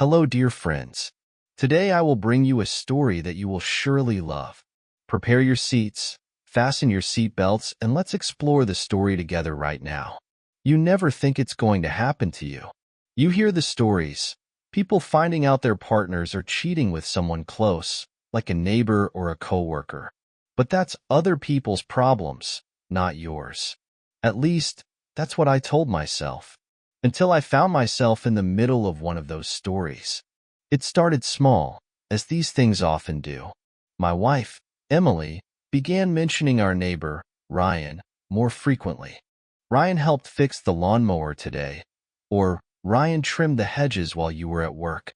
Hello, dear friends. Today I will bring you a story that you will surely love. Prepare your seats, fasten your seatbelts, and let's explore the story together right now. You never think it's going to happen to you. You hear the stories, people finding out their partners are cheating with someone close, like a neighbor or a coworker. But that's other people's problems, not yours. At least, that's what I told myself. Until I found myself in the middle of one of those stories. It started small, as these things often do. My wife, Emily, began mentioning our neighbor, Ryan, more frequently. Ryan helped fix the lawnmower today, or Ryan trimmed the hedges while you were at work.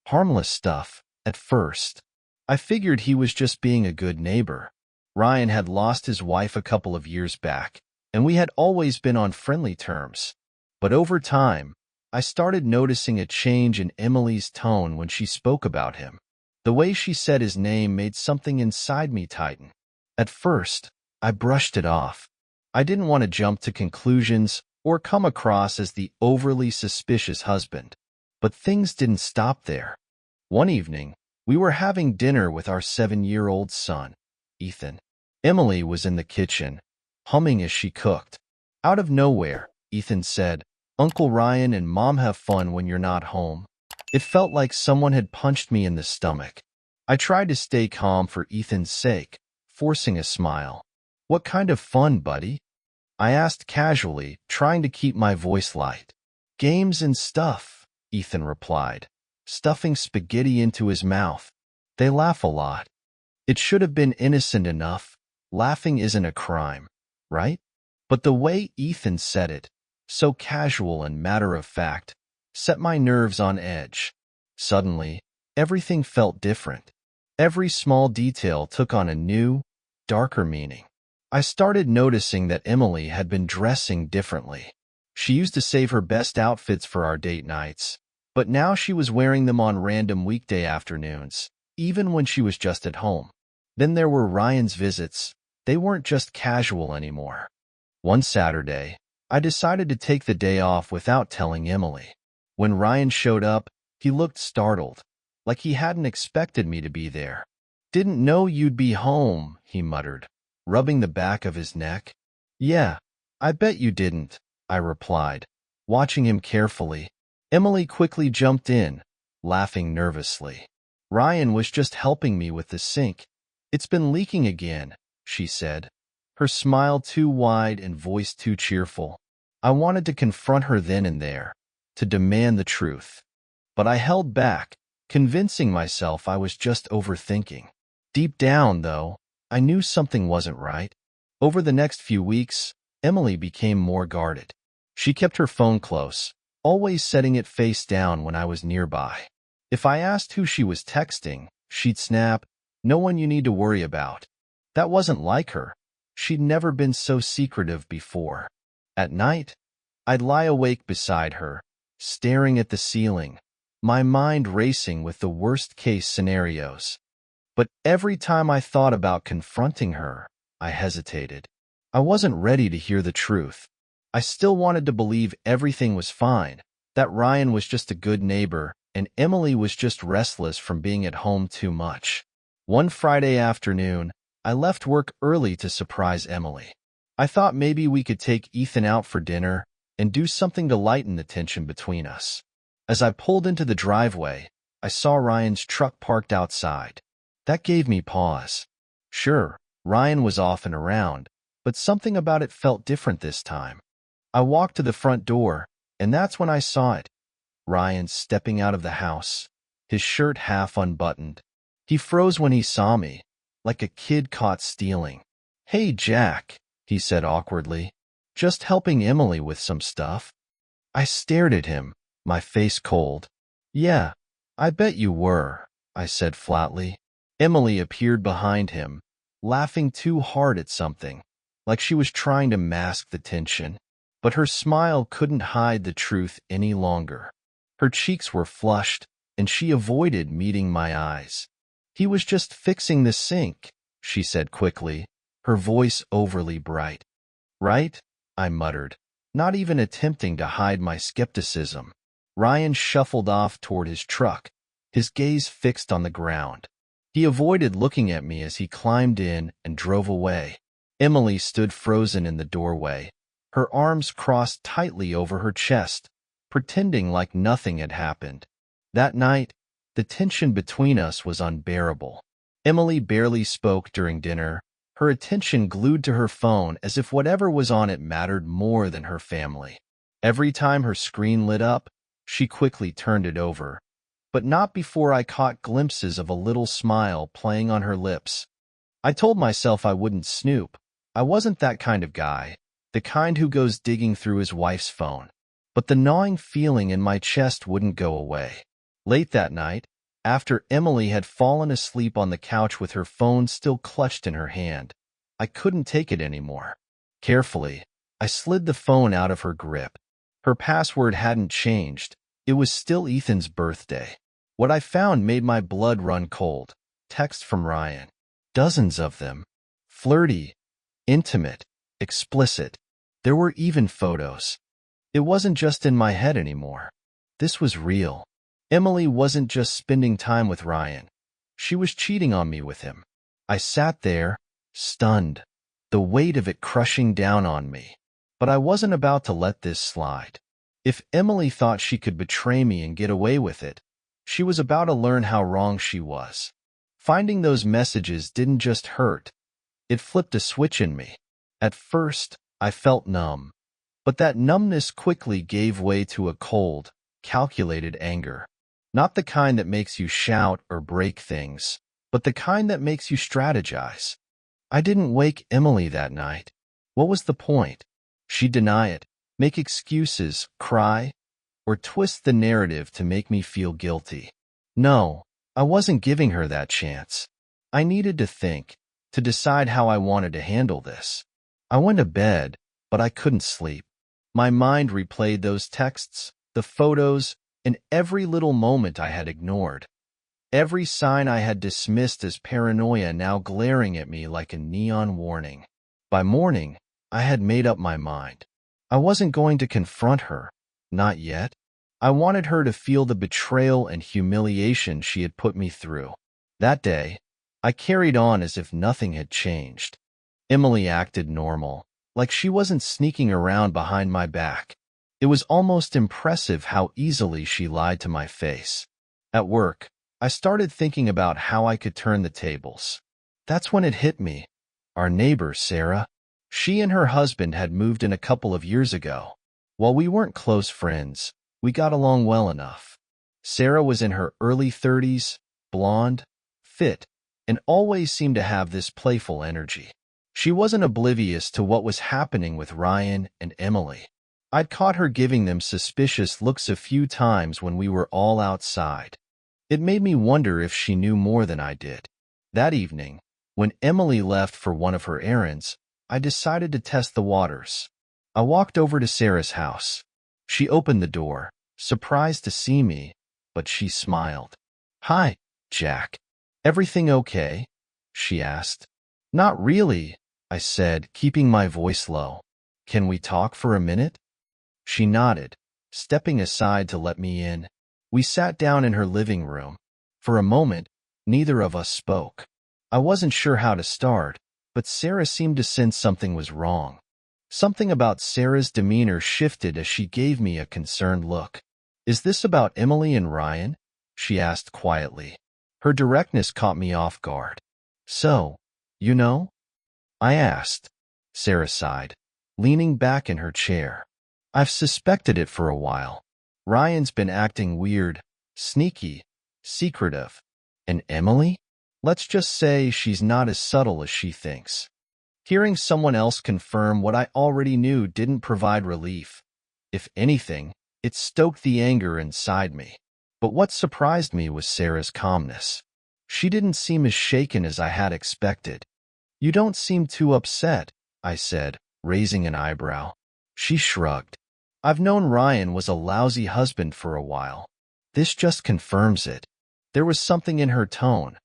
Harmless stuff, at first. I figured he was just being a good neighbor. Ryan had lost his wife a couple of years back, and we had always been on friendly terms. But over time, I started noticing a change in Emily's tone when she spoke about him. The way she said his name made something inside me tighten. At first, I brushed it off. I didn't want to jump to conclusions or come across as the overly suspicious husband. But things didn't stop there. One evening, we were having dinner with our 7-year-old son, Ethan. Emily was in the kitchen, humming as she cooked. Out of nowhere, Ethan said, "Uncle Ryan and Mom have fun when you're not home." It felt like someone had punched me in the stomach. I tried to stay calm for Ethan's sake, forcing a smile. "What kind of fun, buddy?" I asked casually, trying to keep my voice light. "Games and stuff," Ethan replied, stuffing spaghetti into his mouth. "They laugh a lot." It should have been innocent enough. Laughing isn't a crime, right? But the way Ethan said it, so casual and matter-of-fact, set my nerves on edge. Suddenly, everything felt different. Every small detail took on a new, darker meaning. I started noticing that Emily had been dressing differently. She used to save her best outfits for our date nights, but now she was wearing them on random weekday afternoons, even when she was just at home. Then there were Ryan's visits. They weren't just casual anymore. One Saturday, I decided to take the day off without telling Emily. When Ryan showed up, he looked startled, like he hadn't expected me to be there. "Didn't know you'd be home," he muttered, rubbing the back of his neck. "Yeah, I bet you didn't," I replied, watching him carefully. Emily quickly jumped in, laughing nervously. "Ryan was just helping me with the sink. It's been leaking again," she said, her smile too wide and voice too cheerful. I wanted to confront her then and there, to demand the truth. But I held back, convincing myself I was just overthinking. Deep down, though, I knew something wasn't right. Over the next few weeks, Emily became more guarded. She kept her phone close, always setting it face down when I was nearby. If I asked who she was texting, she'd snap, "No one you need to worry about." That wasn't like her. She'd never been so secretive before. At night, I'd lie awake beside her, staring at the ceiling, my mind racing with the worst-case scenarios. But every time I thought about confronting her, I hesitated. I wasn't ready to hear the truth. I still wanted to believe everything was fine, that Ryan was just a good neighbor, and Emily was just restless from being at home too much. One Friday afternoon, I left work early to surprise Emily. I thought maybe we could take Ethan out for dinner and do something to lighten the tension between us. As I pulled into the driveway, I saw Ryan's truck parked outside. That gave me pause. Sure, Ryan was often around, but something about it felt different this time. I walked to the front door, and that's when I saw it. Ryan stepping out of the house, his shirt half unbuttoned. He froze when he saw me, like a kid caught stealing. "Hey, Jack," he said awkwardly, "just helping Emily with some stuff." I stared at him, my face cold. "Yeah, I bet you were," I said flatly. Emily appeared behind him, laughing too hard at something, like she was trying to mask the tension. But her smile couldn't hide the truth any longer. Her cheeks were flushed, and she avoided meeting my eyes. "He was just fixing the sink," she said quickly, her voice overly bright. "Right?" I muttered, not even attempting to hide my skepticism. Ryan shuffled off toward his truck, his gaze fixed on the ground. He avoided looking at me as he climbed in and drove away. Emily stood frozen in the doorway, her arms crossed tightly over her chest, pretending like nothing had happened. That night, the tension between us was unbearable. Emily barely spoke during dinner, her attention glued to her phone as if whatever was on it mattered more than her family. Every time her screen lit up, she quickly turned it over, but not before I caught glimpses of a little smile playing on her lips. I told myself I wouldn't snoop. I wasn't that kind of guy, the kind who goes digging through his wife's phone. But the gnawing feeling in my chest wouldn't go away. Late that night, after Emily had fallen asleep on the couch with her phone still clutched in her hand, I couldn't take it anymore. Carefully, I slid the phone out of her grip. Her password hadn't changed. It was still Ethan's birthday. What I found made my blood run cold. Text from Ryan. Dozens of them. Flirty, intimate, explicit. There were even photos. It wasn't just in my head anymore. This was real. Emily wasn't just spending time with Ryan. She was cheating on me with him. I sat there, stunned, the weight of it crushing down on me. But I wasn't about to let this slide. If Emily thought she could betray me and get away with it, she was about to learn how wrong she was. Finding those messages didn't just hurt. It flipped a switch in me. At first, I felt numb. But that numbness quickly gave way to a cold, calculated anger. Not the kind that makes you shout or break things, but the kind that makes you strategize. I didn't wake Emily that night. What was the point? She'd deny it, make excuses, cry, or twist the narrative to make me feel guilty. No, I wasn't giving her that chance. I needed to think, to decide how I wanted to handle this. I went to bed, but I couldn't sleep. My mind replayed those texts, the photos, and every little moment I had ignored. Every sign I had dismissed as paranoia now glaring at me like a neon warning. By morning, I had made up my mind. I wasn't going to confront her, not yet. I wanted her to feel the betrayal and humiliation she had put me through. That day, I carried on as if nothing had changed. Emily acted normal, like she wasn't sneaking around behind my back. It was almost impressive how easily she lied to my face. At work, I started thinking about how I could turn the tables. That's when it hit me. Our neighbor, Sarah. She and her husband had moved in a couple of years ago. While we weren't close friends, we got along well enough. Sarah was in her early 30s, blonde, fit, and always seemed to have this playful energy. She wasn't oblivious to what was happening with Ryan and Emily. I'd caught her giving them suspicious looks a few times when we were all outside. It made me wonder if she knew more than I did. That evening, when Emily left for one of her errands, I decided to test the waters. I walked over to Sarah's house. She opened the door, surprised to see me, but she smiled. "Hi, Jack. Everything okay?" she asked. "Not really," I said, keeping my voice low. "Can we talk for a minute?" She nodded, stepping aside to let me in. We sat down in her living room. For a moment, neither of us spoke. I wasn't sure how to start, but Sarah seemed to sense something was wrong. Something about Sarah's demeanor shifted as she gave me a concerned look. "Is this about Emily and Ryan?" she asked quietly. Her directness caught me off guard. "So, you know?" I asked. Sarah sighed, leaning back in her chair. "I've suspected it for a while. Ryan's been acting weird, sneaky, secretive. And Emily? Let's just say she's not as subtle as she thinks." Hearing someone else confirm what I already knew didn't provide relief. If anything, it stoked the anger inside me. But what surprised me was Sarah's calmness. She didn't seem as shaken as I had expected. "You don't seem too upset," I said, raising an eyebrow. She shrugged. "I've known Ryan was a lousy husband for a while. This just confirms it." There was something in her tone.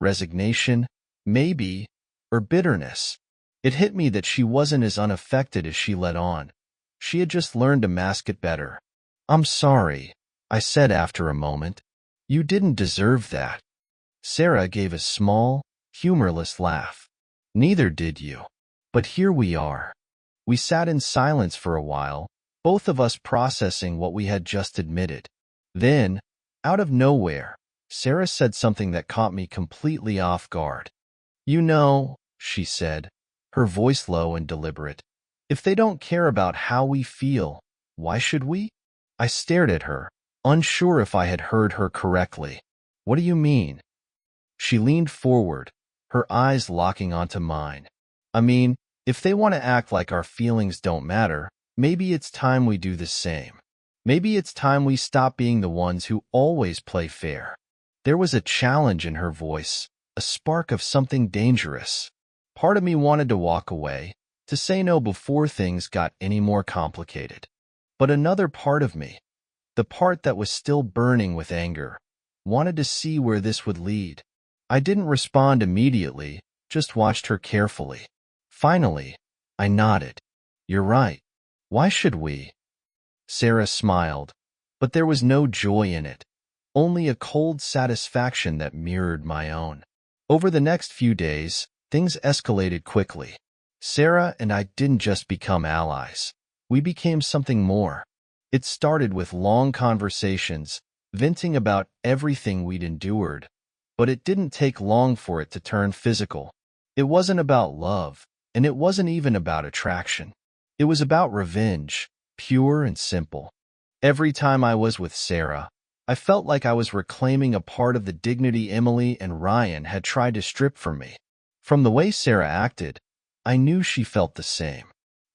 Resignation, maybe, or bitterness. It hit me that she wasn't as unaffected as she let on. She had just learned to mask it better. "I'm sorry," I said after a moment. You didn't deserve that. Sarah gave a small, humorless laugh. Neither did you. But here we are. We sat in silence for a while, both of us processing what we had just admitted. Then, out of nowhere, Sarah said something that caught me completely off guard. You know, she said, her voice low and deliberate, if they don't care about how we feel, why should we? I stared at her, unsure if I had heard her correctly. What do you mean? She leaned forward, her eyes locking onto mine. I mean, if they want to act like our feelings don't matter, maybe it's time we do the same. Maybe it's time we stop being the ones who always play fair. There was a challenge in her voice, a spark of something dangerous. Part of me wanted to walk away, to say no before things got any more complicated. But another part of me, the part that was still burning with anger, wanted to see where this would lead. I didn't respond immediately, just watched her carefully. Finally, I nodded. You're right. Why should we? Sarah smiled, but there was no joy in it, only a cold satisfaction that mirrored my own. Over the next few days, things escalated quickly. Sarah and I didn't just become allies. We became something more. It started with long conversations, venting about everything we'd endured, but it didn't take long for it to turn physical. It wasn't about love, and it wasn't even about attraction. It was about revenge, pure and simple. Every time I was with Sarah, I felt like I was reclaiming a part of the dignity Emily and Ryan had tried to strip from me. From the way Sarah acted, I knew she felt the same.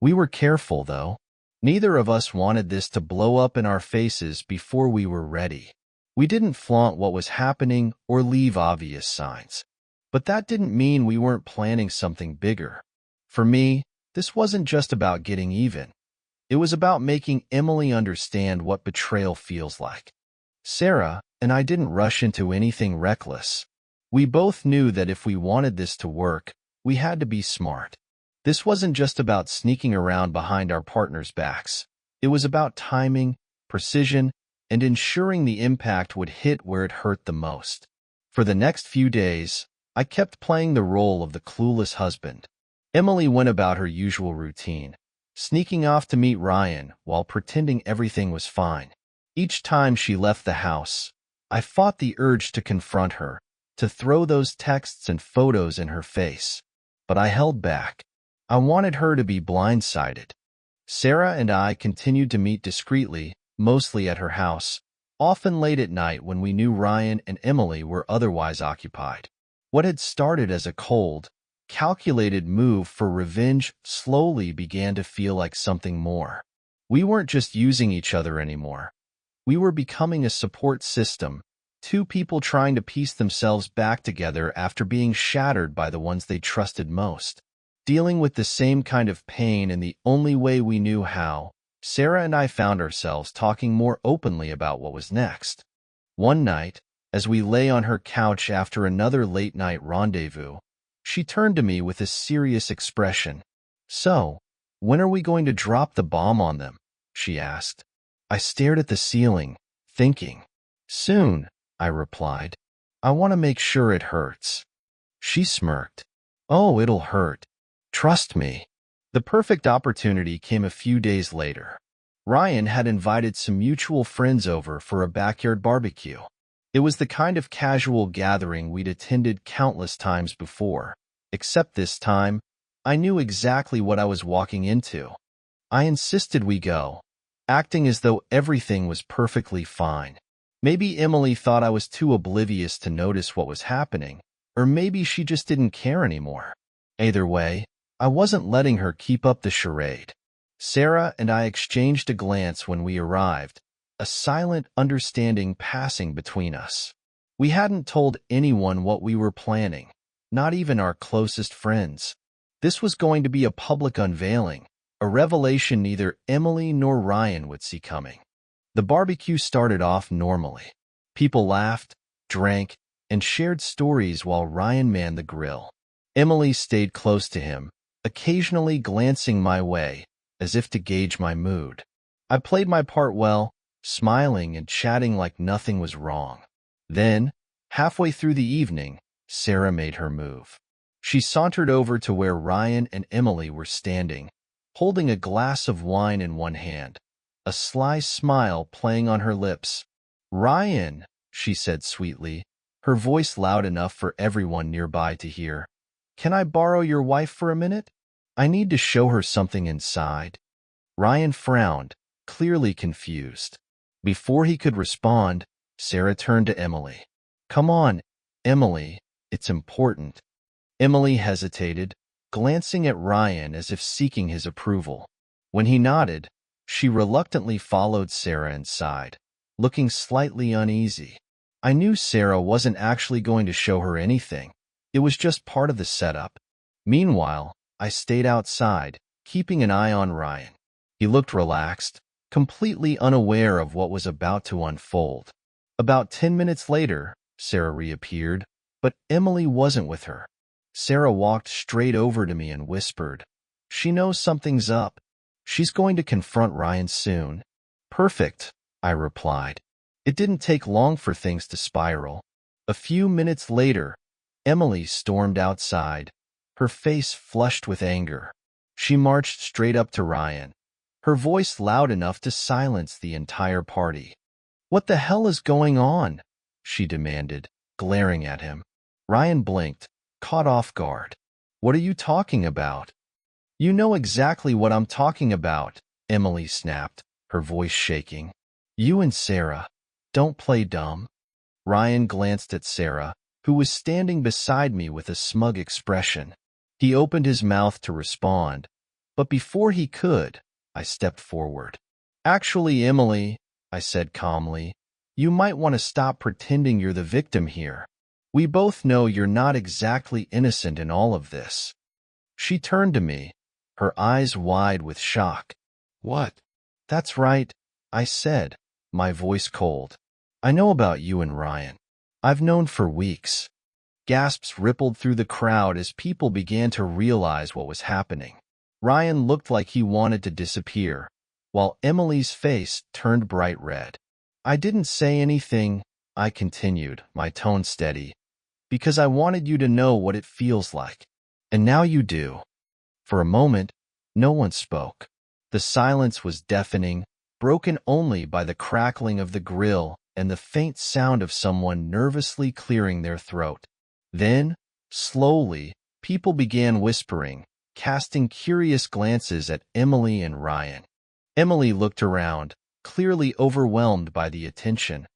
We were careful, though. Neither of us wanted this to blow up in our faces before we were ready. We didn't flaunt what was happening or leave obvious signs. But that didn't mean we weren't planning something bigger. For me, this wasn't just about getting even. It was about making Emily understand what betrayal feels like. Sarah and I didn't rush into anything reckless. We both knew that if we wanted this to work, we had to be smart. This wasn't just about sneaking around behind our partners' backs. It was about timing, precision, and ensuring the impact would hit where it hurt the most. For the next few days, I kept playing the role of the clueless husband. Emily went about her usual routine, sneaking off to meet Ryan while pretending everything was fine. Each time she left the house, I fought the urge to confront her, to throw those texts and photos in her face. But I held back. I wanted her to be blindsided. Sarah and I continued to meet discreetly, mostly at her house, often late at night when we knew Ryan and Emily were otherwise occupied. What had started as a cold, calculated move for revenge slowly began to feel like something more. We weren't just using each other anymore. We were becoming a support system, two people trying to piece themselves back together after being shattered by the ones they trusted most. Dealing with the same kind of pain in the only way we knew how, Sarah and I found ourselves talking more openly about what was next. One night, as we lay on her couch after another late-night rendezvous, she turned to me with a serious expression. So, when are we going to drop the bomb on them? She asked. I stared at the ceiling, thinking. Soon, I replied. I want to make sure it hurts. She smirked. Oh, it'll hurt. Trust me. The perfect opportunity came a few days later. Ryan had invited some mutual friends over for a backyard barbecue. It was the kind of casual gathering we'd attended countless times before, except this time, I knew exactly what I was walking into. I insisted we go, acting as though everything was perfectly fine. Maybe Emily thought I was too oblivious to notice what was happening, or maybe she just didn't care anymore. Either way, I wasn't letting her keep up the charade. Sarah and I exchanged a glance when we arrived, a silent understanding passing between us. We hadn't told anyone what we were planning, not even our closest friends. This was going to be a public unveiling, a revelation neither Emily nor Ryan would see coming. The barbecue started off normally. People laughed, drank, and shared stories while Ryan manned the grill. Emily stayed close to him, occasionally glancing my way, as if to gauge my mood. I played my part well, smiling and chatting like nothing was wrong. Then, halfway through the evening, Sarah made her move. She sauntered over to where Ryan and Emily were standing, holding a glass of wine in one hand, a sly smile playing on her lips. "Ryan," she said sweetly, her voice loud enough for everyone nearby to hear, "can I borrow your wife for a minute? I need to show her something inside." Ryan frowned, clearly confused. Before he could respond, Sarah turned to Emily. "Come on, Emily, it's important." Emily hesitated, glancing at Ryan as if seeking his approval. When he nodded, she reluctantly followed Sarah inside, looking slightly uneasy. I knew Sarah wasn't actually going to show her anything. It was just part of the setup. Meanwhile, I stayed outside, keeping an eye on Ryan. He looked relaxed, completely unaware of what was about to unfold. About 10 minutes later, Sarah reappeared, but Emily wasn't with her. Sarah walked straight over to me and whispered, "She knows something's up. She's going to confront Ryan soon." "Perfect," I replied. It didn't take long for things to spiral. A few minutes later, Emily stormed outside, her face flushed with anger. She marched straight up to Ryan, her voice loud enough to silence the entire party. "What the hell is going on?" she demanded, glaring at him. Ryan blinked, caught off guard. "What are you talking about?" "You know exactly what I'm talking about," Emily snapped, her voice shaking. "You and Sarah, don't play dumb." Ryan glanced at Sarah, who was standing beside me with a smug expression. He opened his mouth to respond, but before he could, I stepped forward. "Actually, Emily," I said calmly, "you might want to stop pretending you're the victim here. We both know you're not exactly innocent in all of this." She turned to me, her eyes wide with shock. "What?" "That's right," I said, my voice cold. "I know about you and Ryan. I've known for weeks." Gasps rippled through the crowd as people began to realize what was happening. Ryan looked like he wanted to disappear, while Emily's face turned bright red. "I didn't say anything," I continued, my tone steady, "because I wanted you to know what it feels like. And now you do." For a moment, no one spoke. The silence was deafening, broken only by the crackling of the grill and the faint sound of someone nervously clearing their throat. Then, slowly, people began whispering, casting curious glances at Emily and Ryan. Emily looked around, clearly overwhelmed by the attention,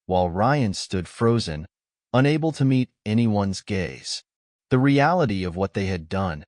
while Ryan stood frozen, unable to meet anyone's gaze. The reality of what they had done,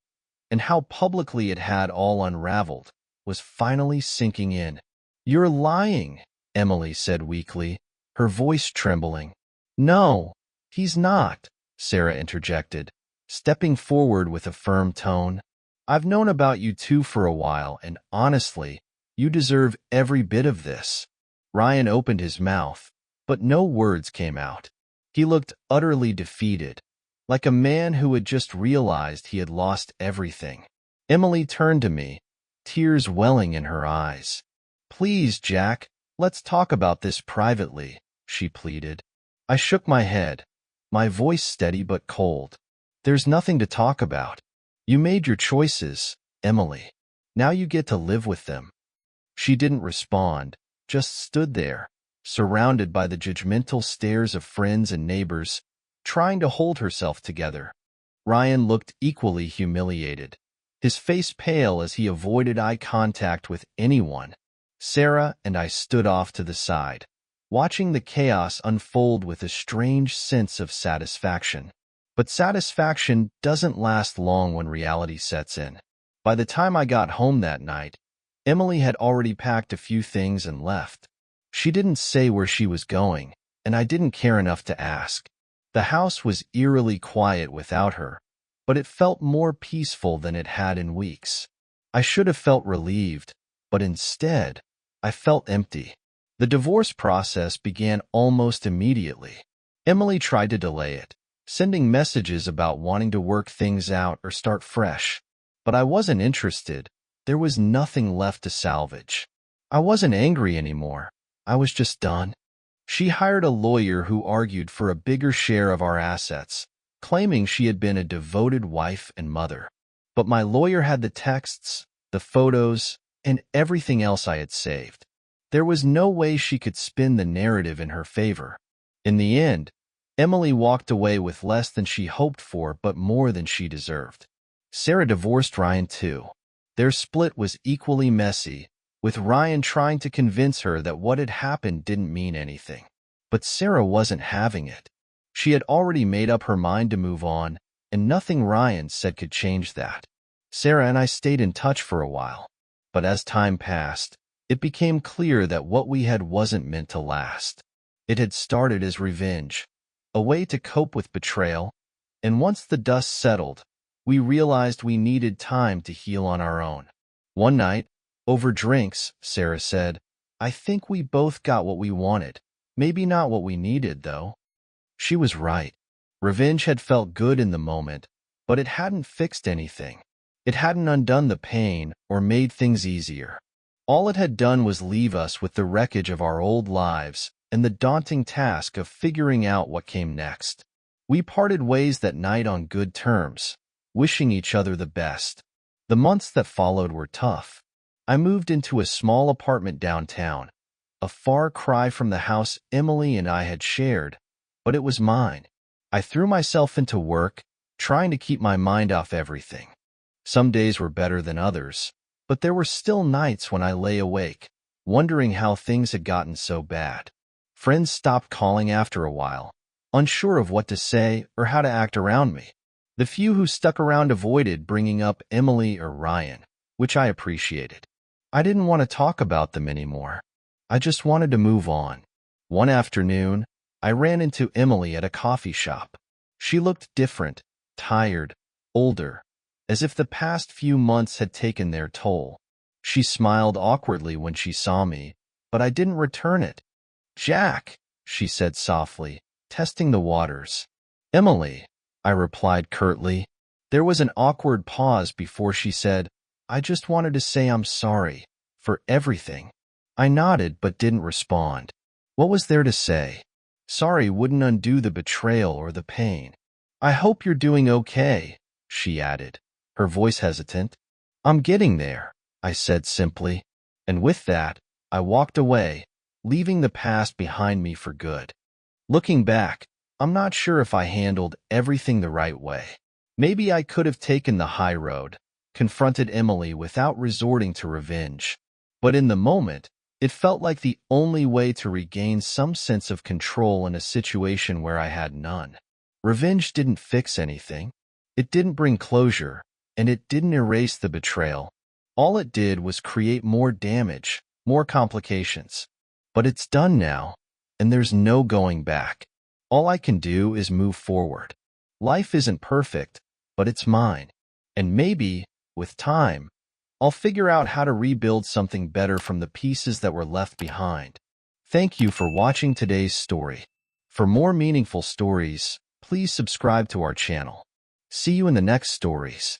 and how publicly it had all unraveled, was finally sinking in. "You're lying," Emily said weakly, her voice trembling. "No, he's not," Sarah interjected, stepping forward with a firm tone. "I've known about you two for a while, and honestly, you deserve every bit of this." Ryan opened his mouth, but no words came out. He looked utterly defeated, like a man who had just realized he had lost everything. Emily turned to me, tears welling in her eyes. "Please, Jack, let's talk about this privately," she pleaded. I shook my head, my voice steady but cold. "There's nothing to talk about. You made your choices, Emily. Now you get to live with them." She didn't respond, just stood there, surrounded by the judgmental stares of friends and neighbors, trying to hold herself together. Ryan looked equally humiliated, his face pale as he avoided eye contact with anyone. Sarah and I stood off to the side, watching the chaos unfold with a strange sense of satisfaction. But satisfaction doesn't last long when reality sets in. By the time I got home that night, Emily had already packed a few things and left. She didn't say where she was going, and I didn't care enough to ask. The house was eerily quiet without her, but it felt more peaceful than it had in weeks. I should have felt relieved, but instead, I felt empty. The divorce process began almost immediately. Emily tried to delay it, sending messages about wanting to work things out or start fresh. But I wasn't interested. There was nothing left to salvage. I wasn't angry anymore. I was just done. She hired a lawyer who argued for a bigger share of our assets, claiming she had been a devoted wife and mother. But my lawyer had the texts, the photos, and everything else I had saved. There was no way she could spin the narrative in her favor. In the end, Emily walked away with less than she hoped for, but more than she deserved. Sarah divorced Ryan too. Their split was equally messy, with Ryan trying to convince her that what had happened didn't mean anything. But Sarah wasn't having it. She had already made up her mind to move on, and nothing Ryan said could change that. Sarah and I stayed in touch for a while, but as time passed, it became clear that what we had wasn't meant to last. It had started as revenge, a way to cope with betrayal, and once the dust settled, we realized we needed time to heal on our own. One night, over drinks, Sarah said, "I think we both got what we wanted. Maybe not what we needed, though." She was right. Revenge had felt good in the moment, but it hadn't fixed anything. It hadn't undone the pain or made things easier. All it had done was leave us with the wreckage of our old lives and the daunting task of figuring out what came next. We parted ways that night on good terms, wishing each other the best. The months that followed were tough. I moved into a small apartment downtown, a far cry from the house Emily and I had shared, but it was mine. I threw myself into work, trying to keep my mind off everything. Some days were better than others, but there were still nights when I lay awake, wondering how things had gotten so bad. Friends stopped calling after a while, unsure of what to say or how to act around me. The few who stuck around avoided bringing up Emily or Ryan, which I appreciated. I didn't want to talk about them anymore. I just wanted to move on. One afternoon, I ran into Emily at a coffee shop. She looked different, tired, older, as if the past few months had taken their toll. She smiled awkwardly when she saw me, but I didn't return it. "Jack," she said softly, testing the waters. "Emily," I replied curtly. There was an awkward pause before she said, "I just wanted to say I'm sorry for everything." I nodded but didn't respond. What was there to say? Sorry wouldn't undo the betrayal or the pain. "I hope you're doing okay," she added, her voice hesitant. "I'm getting there," I said simply. And with that, I walked away, leaving the past behind me for good. Looking back, I'm not sure if I handled everything the right way. Maybe I could have taken the high road, confronted Emily without resorting to revenge. But in the moment, it felt like the only way to regain some sense of control in a situation where I had none. Revenge didn't fix anything. It didn't bring closure, and it didn't erase the betrayal. All it did was create more damage, more complications. But it's done now, and there's no going back. All I can do is move forward. Life isn't perfect, but it's mine. And maybe, with time, I'll figure out how to rebuild something better from the pieces that were left behind. Thank you for watching today's story. For more meaningful stories, please subscribe to our channel. See you in the next stories.